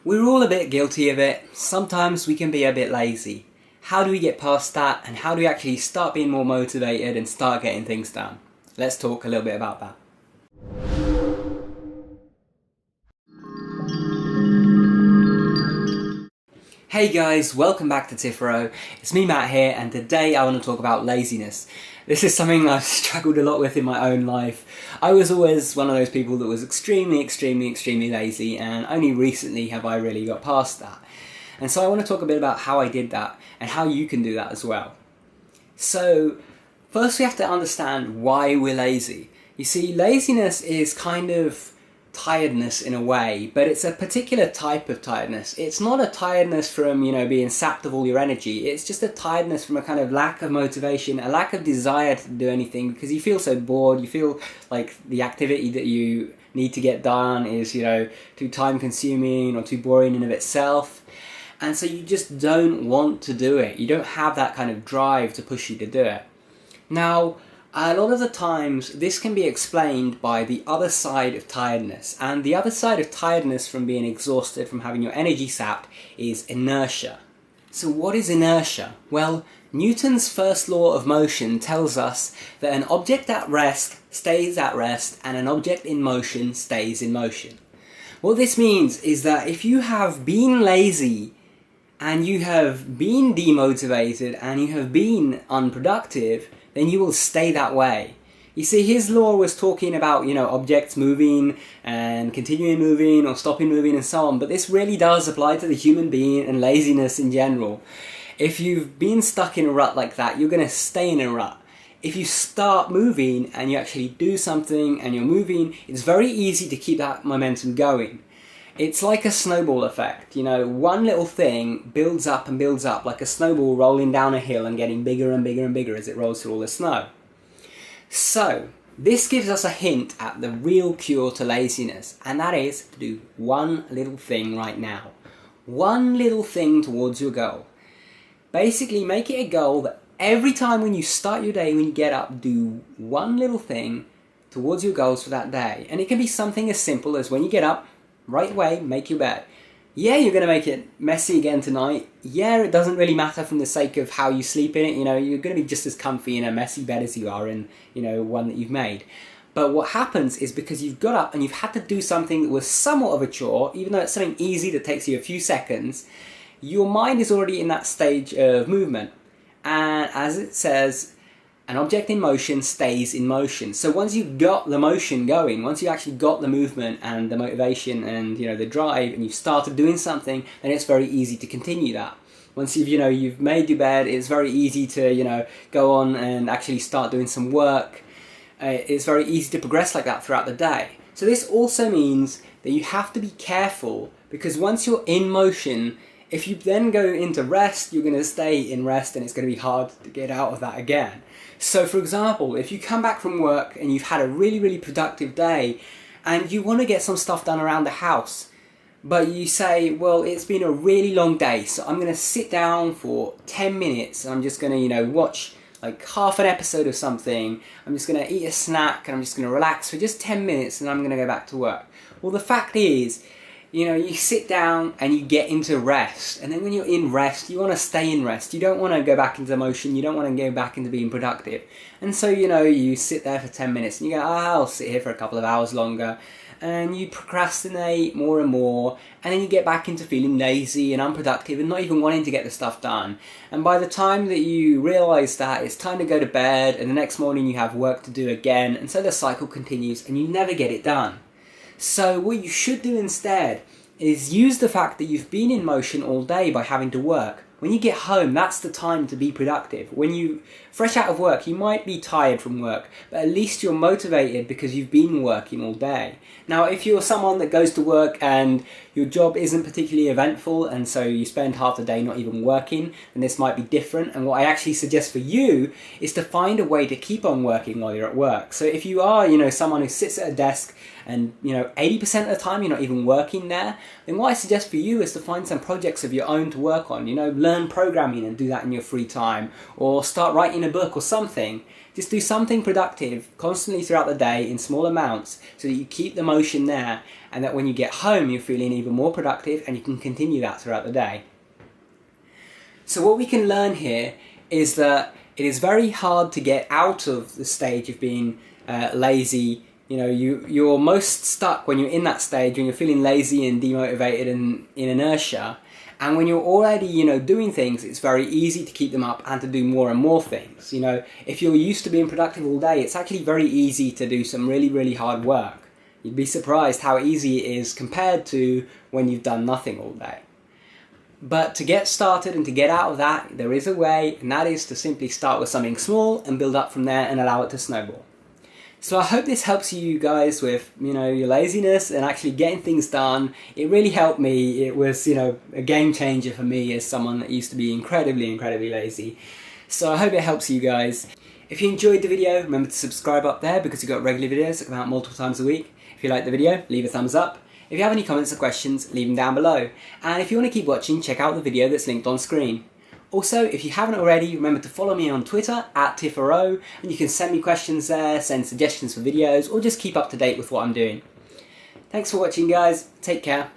We're all a bit guilty of it. Sometimes we can be a bit lazy. How do we get past that, and how do we actually start being more motivated and start getting things done? Let's talk a little bit about that. Hey guys, welcome back to Tipharot. It's me, Matt, here, and today I want to talk about laziness. This is something I've struggled a lot with in my own life. I was always one of those people that was extremely lazy, and only recently have I really got past that. And so I want to talk a bit about how I did that, and how you can do that as well. So, first we have to understand why we're lazy. You see, laziness is kind of tiredness in a way, but it's a particular type of tiredness. It's not a tiredness from, being sapped of all your energy. It's just a tiredness from a kind of lack of motivation, a lack of desire to do anything, because you feel so bored. You feel like the activity that you need to get done is, too time consuming or too boring in of itself. And so you just don't want to do it. You don't have that kind of drive to push you to do it. Now, a lot of the times, this can be explained by the other side of tiredness. And the other side of tiredness from being exhausted, from having your energy sapped, is inertia. So what is inertia? Well, Newton's first law of motion tells us that an object at rest stays at rest, and an object in motion stays in motion. What this means is that if you have been lazy, and you have been demotivated, and you have been unproductive, then you will stay that way. You see, his law was talking about, objects moving and continuing moving or stopping moving and so on, but this really does apply to the human being and laziness in general. If you've been stuck in a rut like that, you're going to stay in a rut. If you start moving and you actually do something and you're moving, it's very easy to keep that momentum going. It's like a snowball effect, one little thing builds up and builds up, like a snowball rolling down a hill and getting bigger and bigger and bigger as it rolls through all the snow. So, this gives us a hint at the real cure to laziness, and that is to do one little thing right now. One little thing towards your goal. Basically, make it a goal that every time when you start your day, when you get up, do one little thing towards your goals for that day. And it can be something as simple as when you get up, right away, make your bed. Yeah, you're going to make it messy again tonight. Yeah, it doesn't really matter from the sake of how you sleep in it. You're going to be just as comfy in a messy bed as you are in, one that you've made. But what happens is because you've got up and you've had to do something that was somewhat of a chore, even though it's something easy that takes you a few seconds, your mind is already in that stage of movement. And as it says, an object in motion stays in motion. So once you've got the motion going, once you actually got the movement and the motivation and the drive, and you've started doing something, then it's very easy to continue that. Once you've made your bed, it's very easy to go on and actually start doing some work. It's very easy to progress like that throughout the day. So this also means that you have to be careful, because once you're in motion, if you then go into rest, you're going to stay in rest, and it's going to be hard to get out of that again. So for example, if you come back from work and you've had a really productive day and you want to get some stuff done around the house, but you say, well, it's been a really long day, so I'm going to sit down for 10 minutes and I'm just going to, watch like half an episode of something. I'm just going to eat a snack and I'm just going to relax for just 10 minutes and I'm going to go back to work. Well, the fact is, you sit down and you get into rest, and then when you're in rest, you want to stay in rest. You don't want to go back into motion. You don't want to go back into being productive. And so, you sit there for 10 minutes and you go, I'll sit here for a couple of hours longer, and you procrastinate more and more, and then you get back into feeling lazy and unproductive and not even wanting to get the stuff done. And by the time that you realise that, it's time to go to bed, and the next morning you have work to do again, and so the cycle continues and you never get it done. So what you should do instead is use the fact that you've been in motion all day by having to work. When you get home, that's the time to be productive. When you fresh out of work, you might be tired from work, but at least you're motivated because you've been working all day. Now, if you're someone that goes to work and your job isn't particularly eventful, and so you spend half the day not even working, then this might be different. And what I actually suggest for you is to find a way to keep on working while you're at work. So if you are, someone who sits at a desk and 80% of the time you're not even working there, then what I suggest for you is to find some projects of your own to work on. Learn learn programming and do that in your free time, or start writing a book or something. Just do something productive constantly throughout the day in small amounts so that you keep the motion there, and that when you get home you're feeling even more productive and you can continue that throughout the day. So what we can learn here is that it is very hard to get out of the stage of being lazy. You know, you're most stuck when you're in that stage, when you're feeling lazy and demotivated and in inertia. And when you're already, doing things, it's very easy to keep them up and to do more and more things. If you're used to being productive all day, it's actually very easy to do some really, really hard work. You'd be surprised how easy it is compared to when you've done nothing all day. But to get started and to get out of that, there is a way, and that is to simply start with something small and build up from there and allow it to snowball. So I hope this helps you guys with, your laziness and actually getting things done. It really helped me. It was, a game changer for me as someone that used to be incredibly, incredibly lazy. So I hope it helps you guys. If you enjoyed the video, remember to subscribe up there because you've got regular videos that come out multiple times a week. If you liked the video, leave a thumbs up. If you have any comments or questions, leave them down below. And if you want to keep watching, check out the video that's linked on screen. Also, if you haven't already, remember to follow me on Twitter @Tipharot, and you can send me questions there, send suggestions for videos, or just keep up to date with what I'm doing. Thanks for watching, guys. Take care.